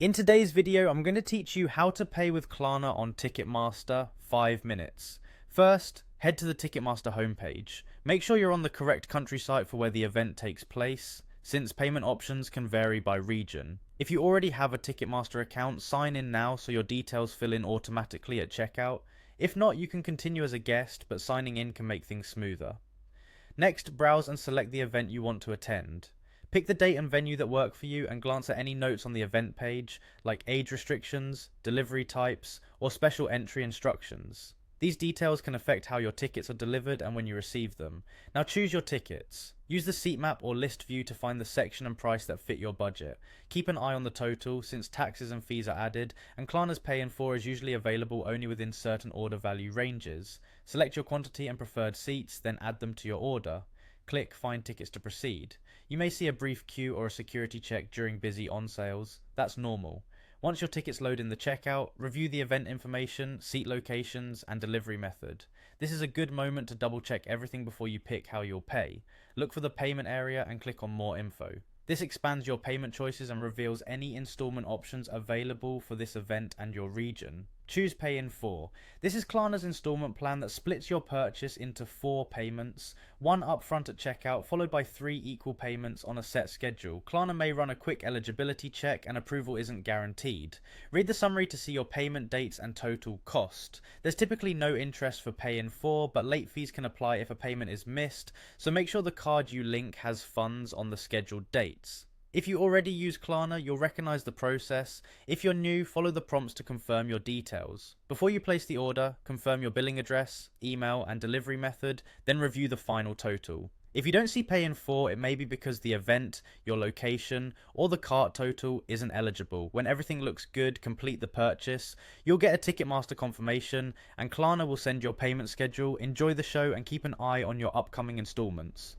In today's video, I'm going to teach you how to pay with Klarna on Ticketmaster 5 minutes. First, head to the Ticketmaster homepage. Make sure you're on the correct country site for where the event takes place, since payment options can vary by region. If you already have a Ticketmaster account, sign in now so your details fill in automatically at checkout. If not, you can continue as a guest, but signing in can make things smoother. Next, browse and select the event you want to attend. Pick the date and venue that work for you and glance at any notes on the event page, like age restrictions, delivery types, or special entry instructions. These details can affect how your tickets are delivered and when you receive them. Now choose your tickets. Use the seat map or list view to find the section and price that fit your budget. Keep an eye on the total, since taxes and fees are added, and Klarna's Pay in 4 is usually available only within certain order value ranges. Select your quantity and preferred seats, then add them to your order. Click Find Tickets to proceed. You may see a brief queue or a security check during busy on sales. That's normal. Once your tickets load in the checkout, review the event information, seat locations, and delivery method. This is a good moment to double check everything before you pick how you'll pay. Look for the payment area and click on More Info. This expands your payment choices and reveals any installment options available for this event and your region. Choose Pay in 4. This is Klarna's installment plan that splits your purchase into 4 payments, one upfront at checkout followed by 3 equal payments on a set schedule. Klarna may run a quick eligibility check and approval isn't guaranteed. Read the summary to see your payment dates and total cost. There's typically no interest for Pay in 4, but late fees can apply if a payment is missed, so make sure the card you link has funds on the scheduled dates. If you already use Klarna, you'll recognize the process. If you're new, follow the prompts to confirm your details. Before you place the order, confirm your billing address, email, and delivery method, then review the final total. If you don't see Pay in 4, it may be because the event, your location, or the cart total isn't eligible. When everything looks good, complete the purchase. You'll get a Ticketmaster confirmation, and Klarna will send your payment schedule. Enjoy the show and keep an eye on your upcoming installments.